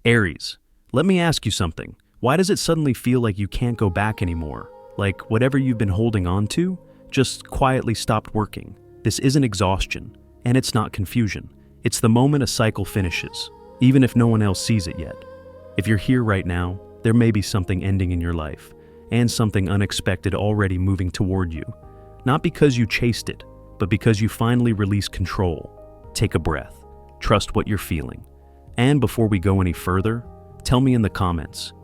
Aries, let me ask you something. Why does it suddenly feel like you can't go back anymore? Like whatever you've been holding on to just quietly stopped working. This isn't exhaustion, and it's not confusion. It's the moment a cycle finishes, even if no one else sees it yet. If you're here right now, there may be something ending in your life, and something unexpected already moving toward you. Not because you chased it, but because you finally released control. Take a breath. Trust what you're feeling. And before we go any further, tell me in the comments,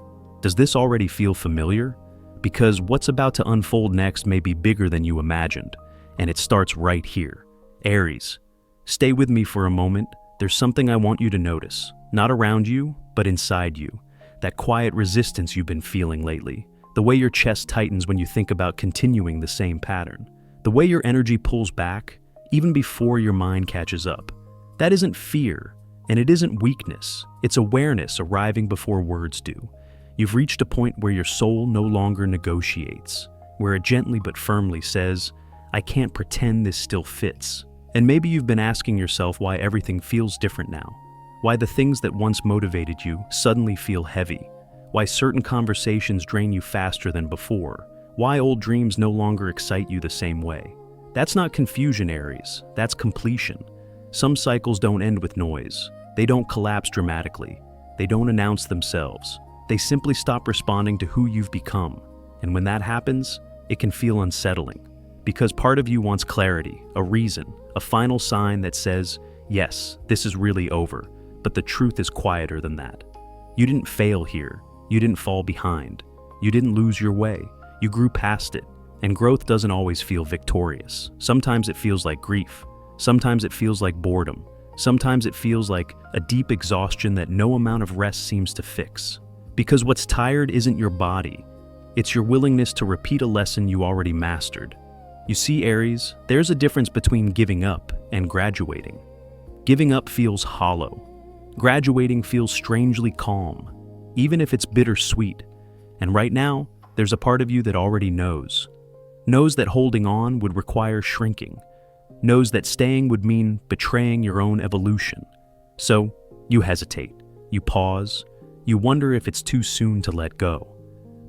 does this already feel familiar? Because what's about to unfold next may be bigger than you imagined, and it starts right here. Aries, stay with me for a moment. There's something I want you to notice, not around you, but inside you. That quiet resistance you've been feeling lately. The way your chest tightens when you think about continuing the same pattern. The way your energy pulls back, even before your mind catches up. That isn't fear. And it isn't weakness, it's awareness arriving before words do. You've reached a point where your soul no longer negotiates, where it gently but firmly says, I can't pretend this still fits. And maybe you've been asking yourself why everything feels different now, why the things that once motivated you suddenly feel heavy, why certain conversations drain you faster than before, why old dreams no longer excite you the same way. That's not confusion, Aries, that's completion. Some cycles don't end with noise. They don't collapse dramatically. They don't announce themselves. They simply stop responding to who you've become. And when that happens, it can feel unsettling. Because part of you wants clarity, a reason, a final sign that says, yes, this is really over. But the truth is quieter than that. You didn't fail here. You didn't fall behind. You didn't lose your way. You grew past it. And growth doesn't always feel victorious. Sometimes it feels like grief. Sometimes it feels like boredom. Sometimes it feels like a deep exhaustion that no amount of rest seems to fix. Because what's tired isn't your body. It's your willingness to repeat a lesson you already mastered. You see, Aries, there's a difference between giving up and graduating. Giving up feels hollow. Graduating feels strangely calm, even if it's bittersweet. And right now, there's a part of you that already knows. Knows that holding on would require shrinking. Knows that staying would mean betraying your own evolution. So, you hesitate, you pause, you wonder if it's too soon to let go.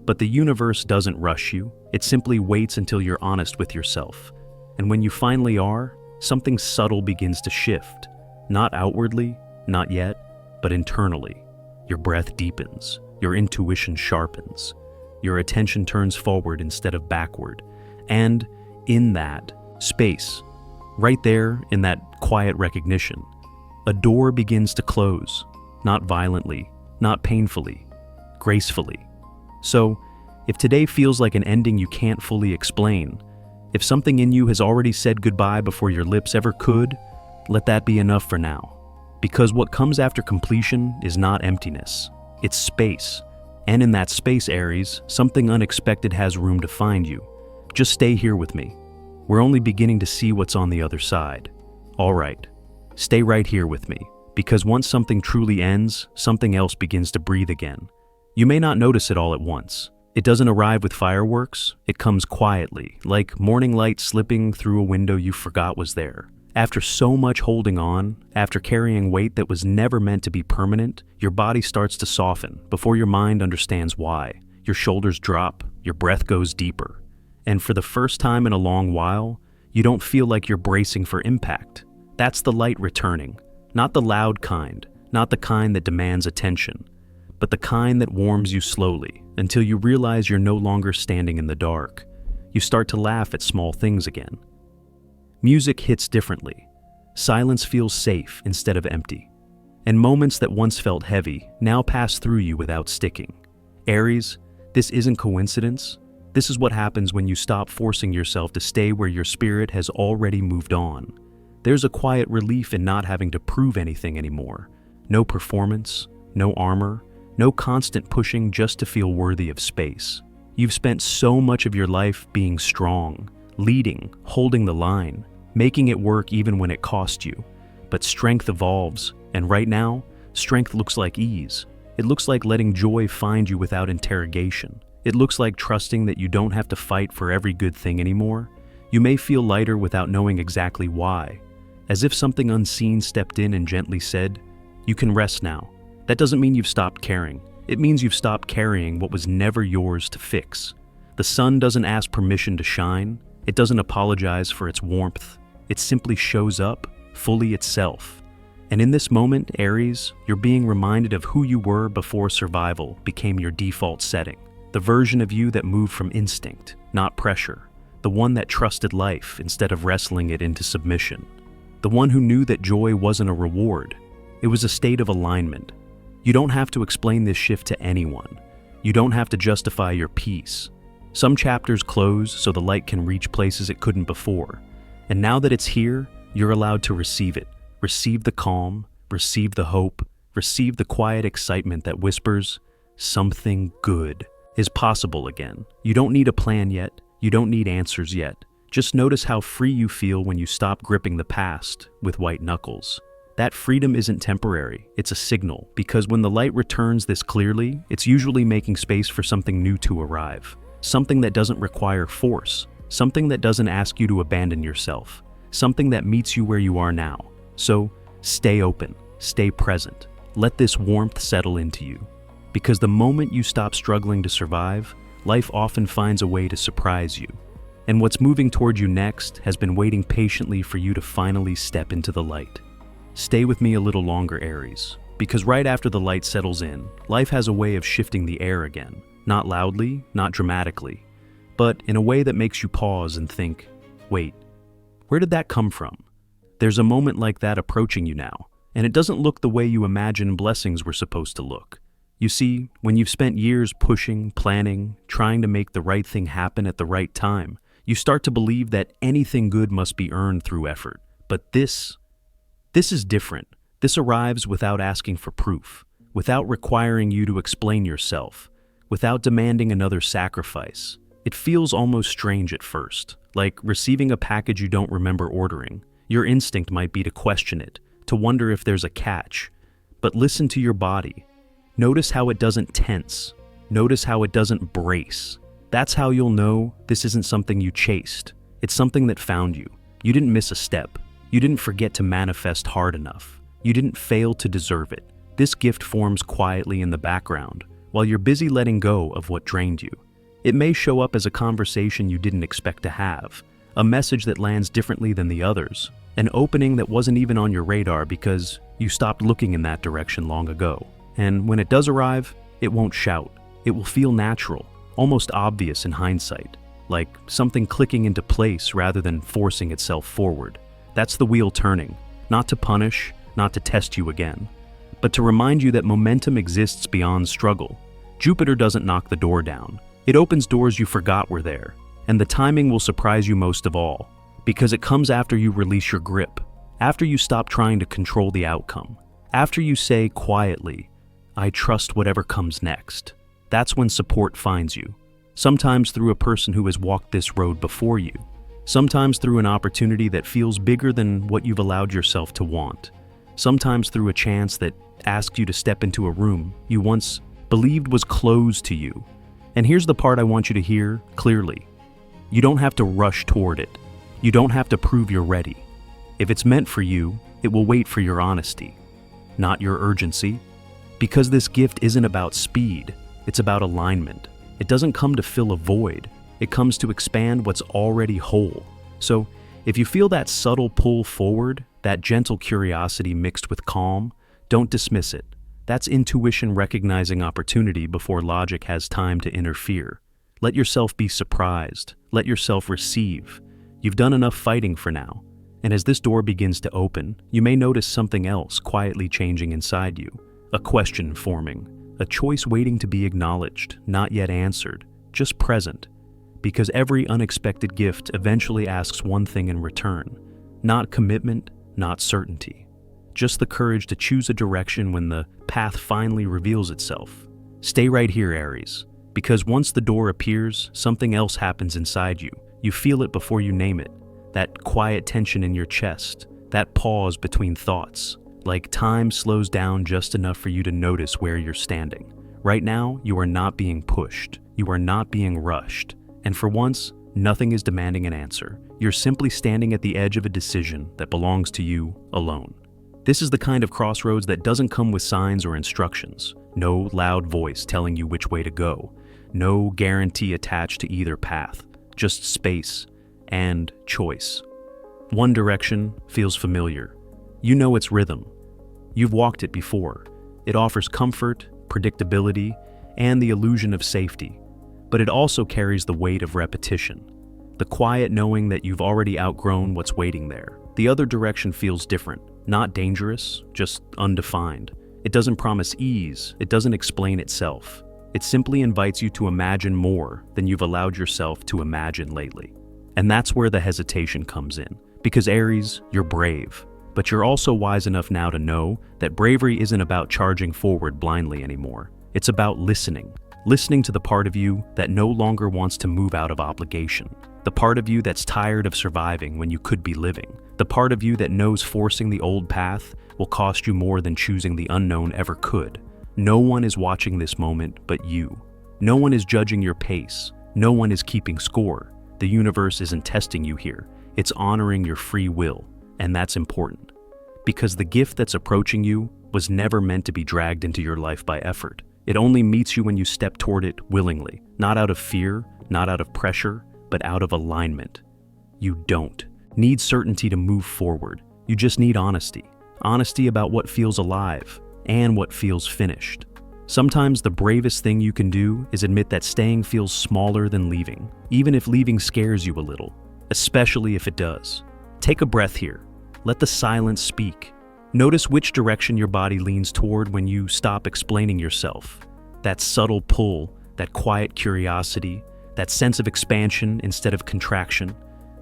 But the universe doesn't rush you, it simply waits until you're honest with yourself. And when you finally are, something subtle begins to shift. Not outwardly, not yet, but internally. Your breath deepens, your intuition sharpens, your attention turns forward instead of backward. And in that space, right there in that quiet recognition, a door begins to close, not violently, not painfully, gracefully. So, if today feels like an ending you can't fully explain, if something in you has already said goodbye before your lips ever could, let that be enough for now. Because what comes after completion is not emptiness, it's space. And in that space, Aries, something unexpected has room to find you. Just stay here with me. We're only beginning to see what's on the other side. All right, stay right here with me, because once something truly ends, something else begins to breathe again. You may not notice it all at once. It doesn't arrive with fireworks, it comes quietly, like morning light slipping through a window you forgot was there. After so much holding on, after carrying weight that was never meant to be permanent, your body starts to soften before your mind understands why. Your shoulders drop, your breath goes deeper. And for the first time in a long while, you don't feel like you're bracing for impact. That's the light returning. Not the loud kind, not the kind that demands attention, but the kind that warms you slowly until you realize you're no longer standing in the dark. You start to laugh at small things again. Music hits differently. Silence feels safe instead of empty. And moments that once felt heavy now pass through you without sticking. Aries, this isn't coincidence. This is what happens when you stop forcing yourself to stay where your spirit has already moved on. There's a quiet relief in not having to prove anything anymore. No performance, no armor, no constant pushing just to feel worthy of space. You've spent so much of your life being strong, leading, holding the line, making it work even when it cost you. But strength evolves, and right now, strength looks like ease. It looks like letting joy find you without interrogation. It looks like trusting that you don't have to fight for every good thing anymore. You may feel lighter without knowing exactly why, as if something unseen stepped in and gently said, "You can rest now." That doesn't mean you've stopped caring. It means you've stopped carrying what was never yours to fix. The sun doesn't ask permission to shine. It doesn't apologize for its warmth. It simply shows up, fully itself. And in this moment, Aries, you're being reminded of who you were before survival became your default setting. The version of you that moved from instinct, not pressure. The one that trusted life instead of wrestling it into submission. The one who knew that joy wasn't a reward. It was a state of alignment. You don't have to explain this shift to anyone. You don't have to justify your peace. Some chapters close so the light can reach places it couldn't before. And now that it's here, you're allowed to receive it. Receive the calm, receive the hope, receive the quiet excitement that whispers, something good is possible again. You don't need a plan yet. You don't need answers yet. Just notice how free you feel when you stop gripping the past with white knuckles. That freedom isn't temporary, it's a signal, because when the light returns this clearly, it's usually making space for something new to arrive. Something that doesn't require force, something that doesn't ask you to abandon yourself, something that meets you where you are now. So, stay open, stay present, let this warmth settle into you. Because the moment you stop struggling to survive, life often finds a way to surprise you. And what's moving toward you next has been waiting patiently for you to finally step into the light. Stay with me a little longer, Aries, because right after the light settles in, life has a way of shifting the air again. Not loudly, not dramatically, but in a way that makes you pause and think, wait, where did that come from? There's a moment like that approaching you now, and it doesn't look the way you imagine blessings were supposed to look. You see, when you've spent years pushing, planning, trying to make the right thing happen at the right time, you start to believe that anything good must be earned through effort. But this is different. This arrives without asking for proof, without requiring you to explain yourself, without demanding another sacrifice. It feels almost strange at first, like receiving a package you don't remember ordering. Your instinct might be to question it, to wonder if there's a catch. But listen to your body. Notice how it doesn't tense. Notice how it doesn't brace. That's how you'll know this isn't something you chased. It's something that found you. You didn't miss a step. You didn't forget to manifest hard enough. You didn't fail to deserve it. This gift forms quietly in the background, while you're busy letting go of what drained you. It may show up as a conversation you didn't expect to have, a message that lands differently than the others, an opening that wasn't even on your radar because you stopped looking in that direction long ago. And when it does arrive, it won't shout. It will feel natural, almost obvious in hindsight, like something clicking into place rather than forcing itself forward. That's the wheel turning, not to punish, not to test you again, but to remind you that momentum exists beyond struggle. Jupiter doesn't knock the door down. It opens doors you forgot were there, and the timing will surprise you most of all, because it comes after you release your grip, after you stop trying to control the outcome, after you say quietly, I trust whatever comes next. That's when support finds you, sometimes through a person who has walked this road before you, sometimes through an opportunity that feels bigger than what you've allowed yourself to want, sometimes through a chance that asks you to step into a room you once believed was closed to you. And here's the part I want you to hear clearly. You don't have to rush toward it. You don't have to prove you're ready. If it's meant for you, it will wait for your honesty, not your urgency. Because this gift isn't about speed, it's about alignment. It doesn't come to fill a void. It comes to expand what's already whole. So, if you feel that subtle pull forward, that gentle curiosity mixed with calm, don't dismiss it. That's intuition recognizing opportunity before logic has time to interfere. Let yourself be surprised. Let yourself receive. You've done enough fighting for now. And as this door begins to open, you may notice something else quietly changing inside you. A question forming. A choice waiting to be acknowledged, not yet answered, just present. Because every unexpected gift eventually asks one thing in return. Not commitment, not certainty. Just the courage to choose a direction when the path finally reveals itself. Stay right here, Aries. Because once the door appears, something else happens inside you. You feel it before you name it. That quiet tension in your chest. That pause between thoughts. Like time slows down just enough for you to notice where you're standing. Right now, you are not being pushed. You are not being rushed. And for once, nothing is demanding an answer. You're simply standing at the edge of a decision that belongs to you alone. This is the kind of crossroads that doesn't come with signs or instructions. No loud voice telling you which way to go. No guarantee attached to either path. Just space and choice. One direction feels familiar. You know its rhythm. You've walked it before. It offers comfort, predictability, and the illusion of safety. But it also carries the weight of repetition. The quiet knowing that you've already outgrown what's waiting there. The other direction feels different. Not dangerous, just undefined. It doesn't promise ease. It doesn't explain itself. It simply invites you to imagine more than you've allowed yourself to imagine lately. And that's where the hesitation comes in. Because Aries, you're brave. But you're also wise enough now to know that bravery isn't about charging forward blindly anymore. It's about listening. Listening to the part of you that no longer wants to move out of obligation. The part of you that's tired of surviving when you could be living. The part of you that knows forcing the old path will cost you more than choosing the unknown ever could. No one is watching this moment but you. No one is judging your pace. No one is keeping score. The universe isn't testing you here. It's honoring your free will, and that's important. Because the gift that's approaching you was never meant to be dragged into your life by effort. It only meets you when you step toward it willingly, not out of fear, not out of pressure, but out of alignment. You don't need certainty to move forward. You just need honesty. Honesty about what feels alive and what feels finished. Sometimes the bravest thing you can do is admit that staying feels smaller than leaving, even if leaving scares you a little, especially if it does. Take a breath here. Let the silence speak. Notice which direction your body leans toward when you stop explaining yourself. That subtle pull, that quiet curiosity, that sense of expansion instead of contraction.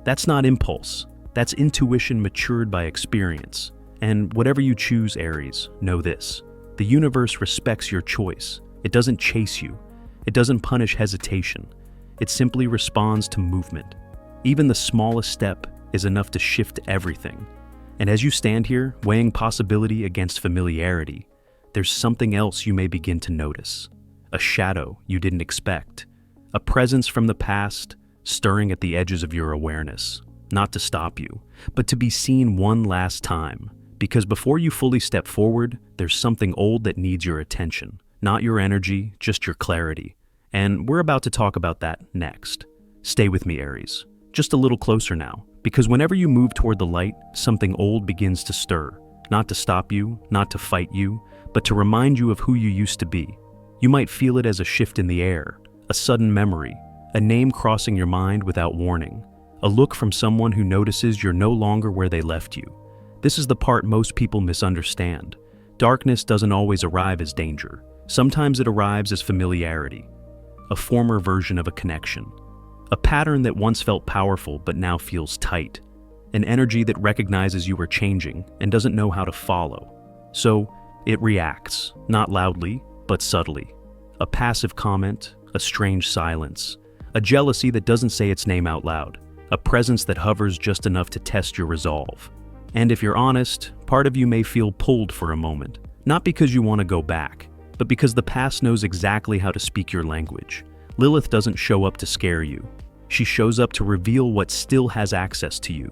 That's not impulse. That's intuition matured by experience. And whatever you choose, Aries, know this. The universe respects your choice. It doesn't chase you. It doesn't punish hesitation. It simply responds to movement. Even the smallest step is enough to shift everything. And as you stand here, weighing possibility against familiarity, there's something else you may begin to notice. A shadow you didn't expect. A presence from the past stirring at the edges of your awareness. Not to stop you, but to be seen one last time. Because before you fully step forward, there's something old that needs your attention. Not your energy, just your clarity. And we're about to talk about that next. Stay with me, Aries. Just a little closer now. Because whenever you move toward the light, something old begins to stir. Not to stop you, not to fight you, but to remind you of who you used to be. You might feel it as a shift in the air, a sudden memory, a name crossing your mind without warning, a look from someone who notices you're no longer where they left you. This is the part most people misunderstand. Darkness doesn't always arrive as danger. Sometimes it arrives as familiarity, a former version of a connection, a pattern that once felt powerful but now feels tight, an energy that recognizes you are changing and doesn't know how to follow. So it reacts, not loudly, but subtly. A passive comment, a strange silence, a jealousy that doesn't say its name out loud, a presence that hovers just enough to test your resolve. And if you're honest, part of you may feel pulled for a moment, not because you want to go back, but because the past knows exactly how to speak your language. Lilith doesn't show up to scare you. She shows up to reveal what still has access to you,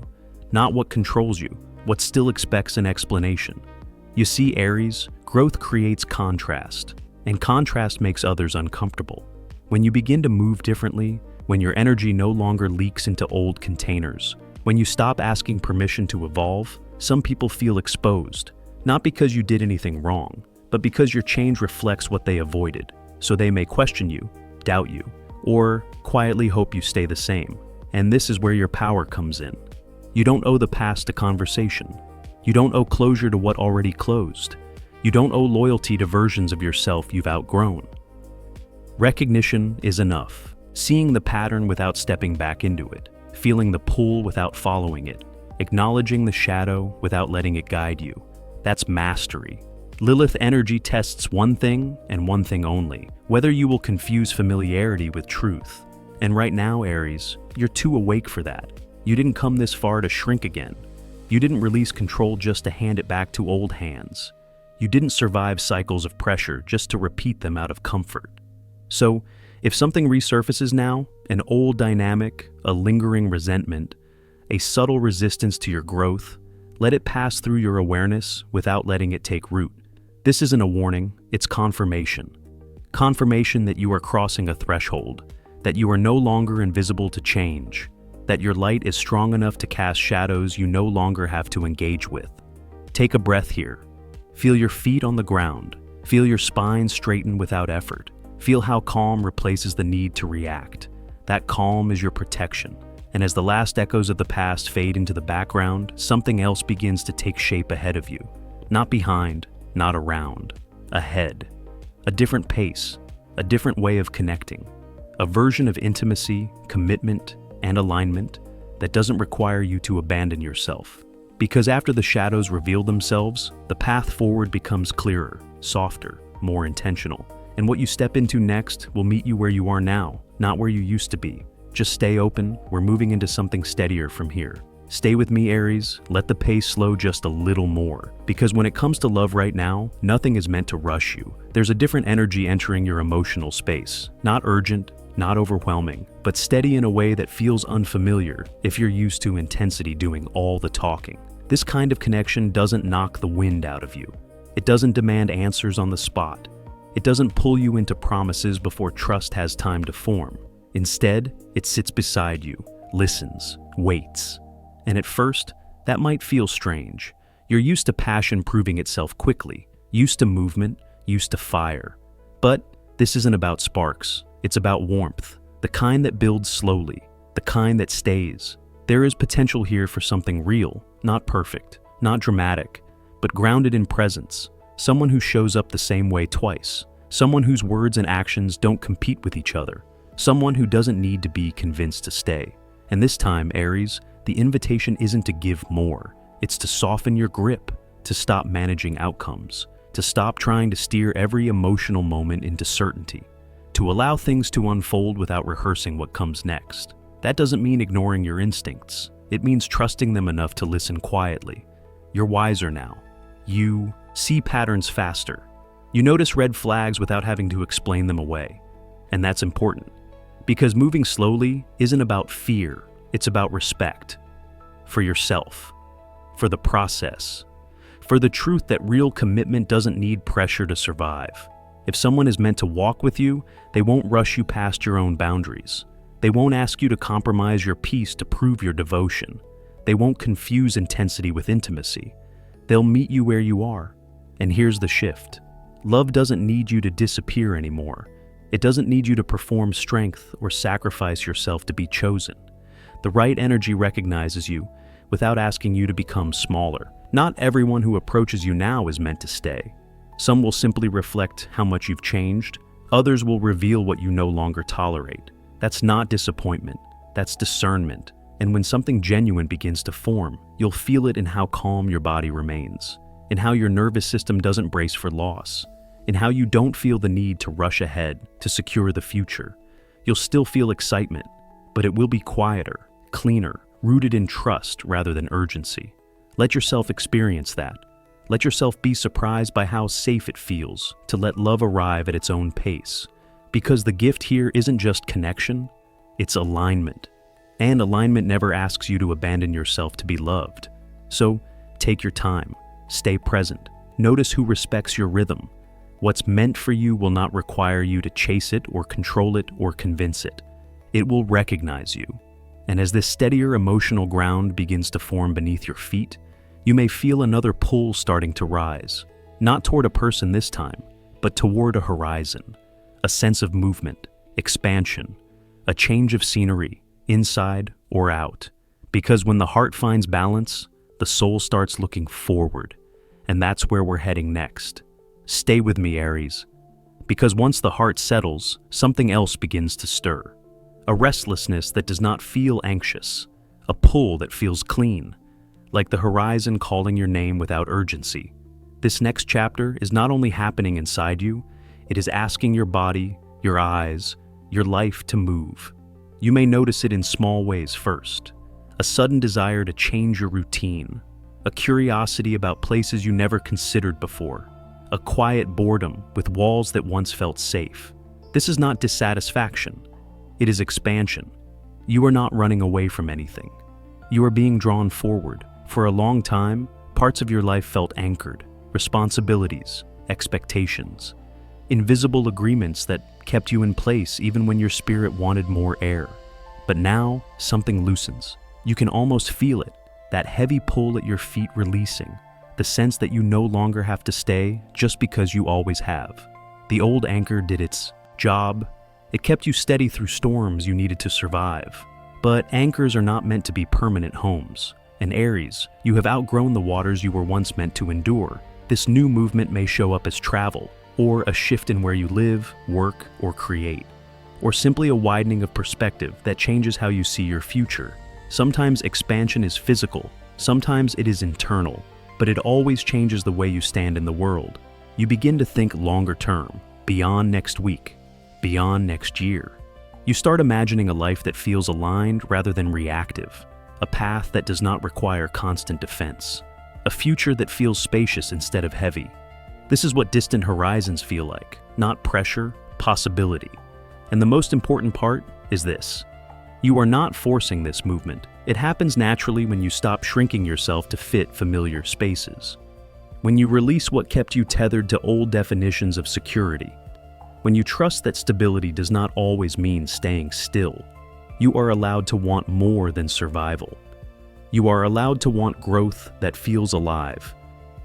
not what controls you, what still expects an explanation. You see, Aries, growth creates contrast, and contrast makes others uncomfortable. When you begin to move differently, when your energy no longer leaks into old containers, when you stop asking permission to evolve, some people feel exposed, not because you did anything wrong, but because your change reflects what they avoided, so they may question you, doubt you, or quietly hope you stay the same. And this is where your power comes in. You don't owe the past a conversation. You don't owe closure to what already closed. You don't owe loyalty to versions of yourself you've outgrown. Recognition is enough. Seeing the pattern without stepping back into it. Feeling the pull without following it. Acknowledging the shadow without letting it guide you. That's mastery. Lilith energy tests one thing and one thing only, whether you will confuse familiarity with truth. And right now, Aries, you're too awake for that. You didn't come this far to shrink again. You didn't release control just to hand it back to old hands. You didn't survive cycles of pressure just to repeat them out of comfort. So, if something resurfaces now, an old dynamic, a lingering resentment, a subtle resistance to your growth, Let it pass through your awareness without letting it take root. This isn't a warning, it's confirmation. Confirmation that you are crossing a threshold, that you are no longer invisible to change, that your light is strong enough to cast shadows you no longer have to engage with. Take a breath here. Feel your feet on the ground. Feel your spine straighten without effort. Feel how calm replaces the need to react. That calm is your protection. And as the last echoes of the past fade into the background, something else begins to take shape ahead of you. Not behind, not around. Ahead. A different pace, a different way of connecting. A version of intimacy, commitment, and alignment that doesn't require you to abandon yourself. Because after the shadows reveal themselves, the path forward becomes clearer, softer, more intentional. And what you step into next will meet you where you are now, not where you used to be. Just stay open, we're moving into something steadier from here. Stay with me, Aries, let the pace slow just a little more. Because when it comes to love right now, nothing is meant to rush you. There's a different energy entering your emotional space. Not urgent, not overwhelming, but steady in a way that feels unfamiliar if you're used to intensity doing all the talking. This kind of connection doesn't knock the wind out of you. It doesn't demand answers on the spot. It doesn't pull you into promises before trust has time to form. Instead, it sits beside you, listens, waits. And at first, that might feel strange. You're used to passion proving itself quickly, used to movement, used to fire. But this isn't about sparks. It's about warmth, the kind that builds slowly, the kind that stays. There is potential here for something real, not perfect, not dramatic, but grounded in presence. Someone who shows up the same way twice. Someone whose words and actions don't compete with each other. Someone who doesn't need to be convinced to stay. And this time, Aries, the invitation isn't to give more. It's to soften your grip, to stop managing outcomes, to stop trying to steer every emotional moment into certainty, to allow things to unfold without rehearsing what comes next. That doesn't mean ignoring your instincts. It means trusting them enough to listen quietly. You're wiser now. You see patterns faster. You notice red flags without having to explain them away. And that's important. Because moving slowly isn't about fear, it's about respect. For yourself. For the process. For the truth that real commitment doesn't need pressure to survive. If someone is meant to walk with you, they won't rush you past your own boundaries. They won't ask you to compromise your peace to prove your devotion. They won't confuse intensity with intimacy. They'll meet you where you are. And here's the shift. Love doesn't need you to disappear anymore. It doesn't need you to perform strength or sacrifice yourself to be chosen. The right energy recognizes you without asking you to become smaller. Not everyone who approaches you now is meant to stay. Some will simply reflect how much you've changed. Others will reveal what you no longer tolerate. That's not disappointment. That's discernment. And when something genuine begins to form, you'll feel it in how calm your body remains, in how your nervous system doesn't brace for loss, in how you don't feel the need to rush ahead to secure the future. You'll still feel excitement, but it will be quieter, cleaner, rooted in trust rather than urgency. Let yourself experience that. Let yourself be surprised by how safe it feels to let love arrive at its own pace. Because the gift here isn't just connection, it's alignment. And alignment never asks you to abandon yourself to be loved. So, take your time, stay present, notice who respects your rhythm. What's meant for you will not require you to chase it or control it or convince it. It will recognize you. And as this steadier emotional ground begins to form beneath your feet, you may feel another pull starting to rise. Not toward a person this time, but toward a horizon. A sense of movement, expansion, a change of scenery, inside or out. Because when the heart finds balance, the soul starts looking forward. And that's where we're heading next. Stay with me, Aries. Because once the heart settles, something else begins to stir. A restlessness that does not feel anxious. A pull that feels clean. Like the horizon calling your name without urgency. This next chapter is not only happening inside you, it is asking your body, your eyes, your life to move. You may notice it in small ways first. A sudden desire to change your routine. A curiosity about places you never considered before. A quiet boredom with walls that once felt safe. This is not dissatisfaction. It is expansion. You are not running away from anything. You are being drawn forward For a long time, parts of your life felt anchored, responsibilities, expectations, invisible agreements that kept you in place even when your spirit wanted more air. But now, something loosens. You can almost feel it, that heavy pull at your feet releasing, the sense that you no longer have to stay just because you always have. The old anchor did its job. It kept you steady through storms you needed to survive. But anchors are not meant to be permanent homes. And Aries, you have outgrown the waters you were once meant to endure. This new movement may show up as travel, or a shift in where you live, work, or create, or simply a widening of perspective that changes how you see your future. Sometimes expansion is physical, sometimes it is internal, but it always changes the way you stand in the world. You begin to think longer term, beyond next week, beyond next year. You start imagining a life that feels aligned rather than reactive, a path that does not require constant defense, a future that feels spacious instead of heavy. This is what distant horizons feel like, not pressure, possibility. And the most important part is this. You are not forcing this movement. It happens naturally when you stop shrinking yourself to fit familiar spaces. When you release what kept you tethered to old definitions of security. When you trust that stability does not always mean staying still. You are allowed to want more than survival. You are allowed to want growth that feels alive.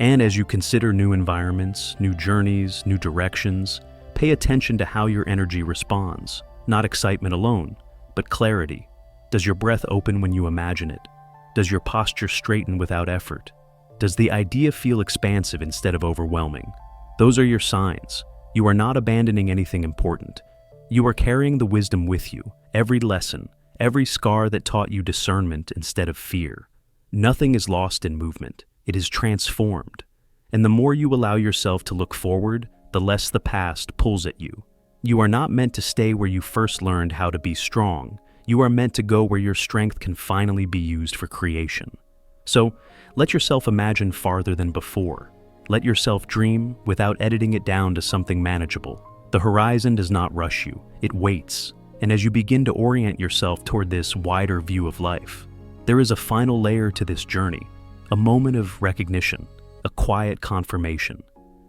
And as you consider new environments, new journeys, new directions, pay attention to how your energy responds. Not excitement alone, but clarity. Does your breath open when you imagine it? Does your posture straighten without effort? Does the idea feel expansive instead of overwhelming? Those are your signs. You are not abandoning anything important. You are carrying the wisdom with you, every lesson, every scar that taught you discernment instead of fear. Nothing is lost in movement. It is transformed. And the more you allow yourself to look forward, the less the past pulls at you. You are not meant to stay where you first learned how to be strong. You are meant to go where your strength can finally be used for creation. So, let yourself imagine farther than before. Let yourself dream without editing it down to something manageable. The horizon does not rush you, it waits. And as you begin to orient yourself toward this wider view of life, there is a final layer to this journey, a moment of recognition, a quiet confirmation,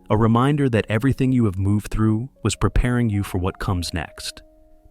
a reminder that everything you have moved through was preparing you for what comes next.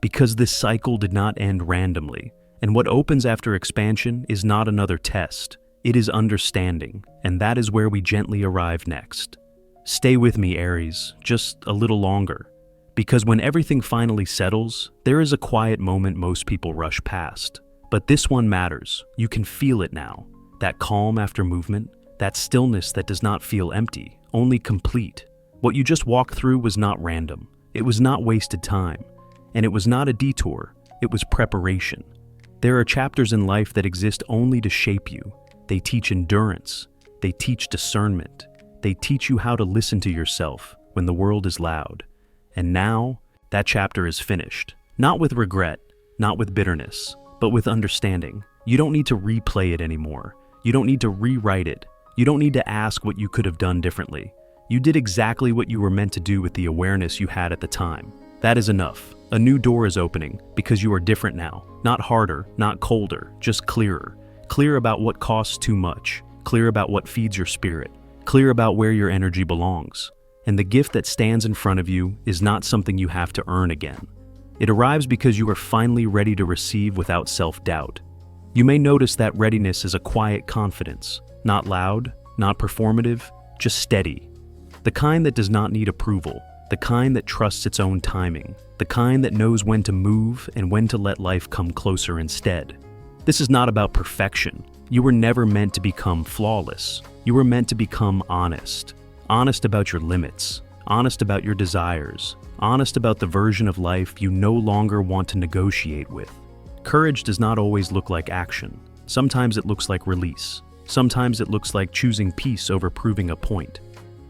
Because this cycle did not end randomly, and what opens after expansion is not another test, it is understanding, and that is where we gently arrive next. Stay with me, Aries, just a little longer. Because when everything finally settles, there is a quiet moment most people rush past. But this one matters. You can feel it now. That calm after movement, that stillness that does not feel empty, only complete. What you just walked through was not random. It was not wasted time. And it was not a detour. It was preparation. There are chapters in life that exist only to shape you. They teach endurance. They teach discernment. They teach you how to listen to yourself when the world is loud. And now, that chapter is finished. Not with regret, not with bitterness, but with understanding. You don't need to replay it anymore. You don't need to rewrite it. You don't need to ask what you could have done differently. You did exactly what you were meant to do with the awareness you had at the time. That is enough. A new door is opening because you are different now. Not harder, not colder, just clearer. Clear about what costs too much. Clear about what feeds your spirit. Clear about where your energy belongs. And the gift that stands in front of you is not something you have to earn again. It arrives because you are finally ready to receive without self-doubt. You may notice that readiness is a quiet confidence, not loud, not performative, just steady. The kind that does not need approval, the kind that trusts its own timing, the kind that knows when to move and when to let life come closer instead. This is not about perfection. You were never meant to become flawless. You were meant to become honest. Honest about your limits, honest about your desires, honest about the version of life you no longer want to negotiate with. Courage does not always look like action. Sometimes it looks like release. Sometimes it looks like choosing peace over proving a point.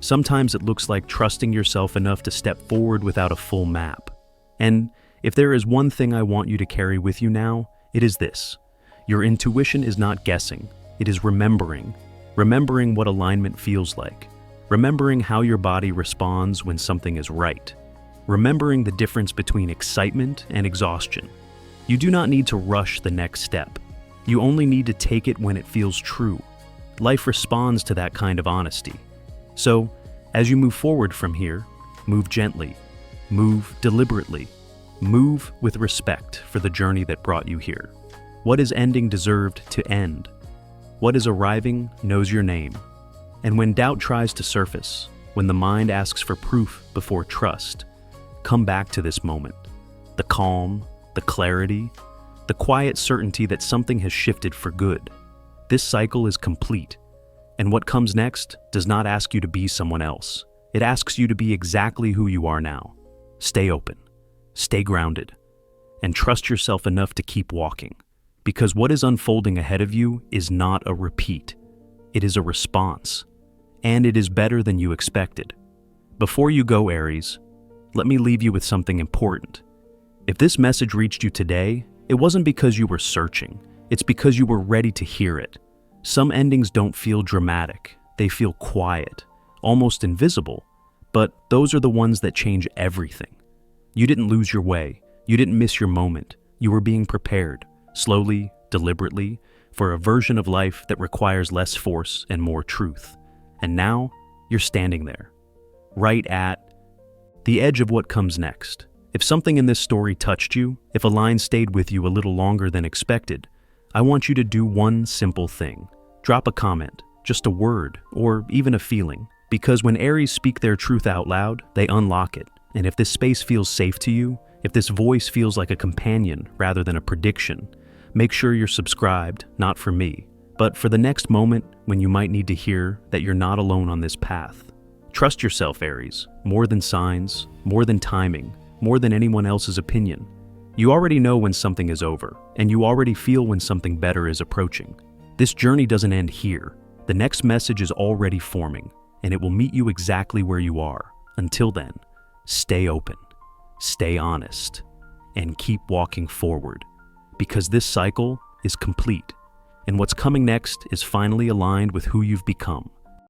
Sometimes it looks like trusting yourself enough to step forward without a full map. And if there is one thing I want you to carry with you now, it is this. Your intuition is not guessing. It is remembering. Remembering what alignment feels like. Remembering how your body responds when something is right. Remembering the difference between excitement and exhaustion. You do not need to rush the next step. You only need to take it when it feels true. life responds to that kind of honesty. So, as you move forward from here, move gently, move deliberately, move with respect for the journey that brought you here. What is ending deserved to end. What is arriving knows your name. And when doubt tries to surface, when the mind asks for proof before trust, come back to this moment. The calm, the clarity, the quiet certainty that something has shifted for good. This cycle is complete, and what comes next does not ask you to be someone else. It asks you to be exactly who you are now. Stay open, stay grounded, and trust yourself enough to keep walking, because what is unfolding ahead of you is not a repeat. It is a response, and it is better than you expected. Before you go, Aries, let me leave you with something important. If this message reached you today, it wasn't because you were searching. It's because you were ready to hear it. Some endings don't feel dramatic. They feel quiet, almost invisible, but those are the ones that change everything. You didn't lose your way. You didn't miss your moment. You were being prepared, slowly, deliberately, for a version of life that requires less force and more truth. And now, you're standing there, right at the edge of what comes next. If something in this story touched you, if a line stayed with you a little longer than expected, I want you to do one simple thing. Drop a comment, just a word, or even a feeling. Because when Aries speak their truth out loud, they unlock it. And if this space feels safe to you, if this voice feels like a companion rather than a prediction, make sure you're subscribed, not for me, but for the next moment when you might need to hear that you're not alone on this path. Trust yourself, Aries, more than signs, more than timing, more than anyone else's opinion. You already know when something is over, and you already feel when something better is approaching. This journey doesn't end here. The next message is already forming, and it will meet you exactly where you are. Until then, stay open, stay honest, and keep walking forward, because this cycle is complete, and what's coming next is finally aligned with who you've become.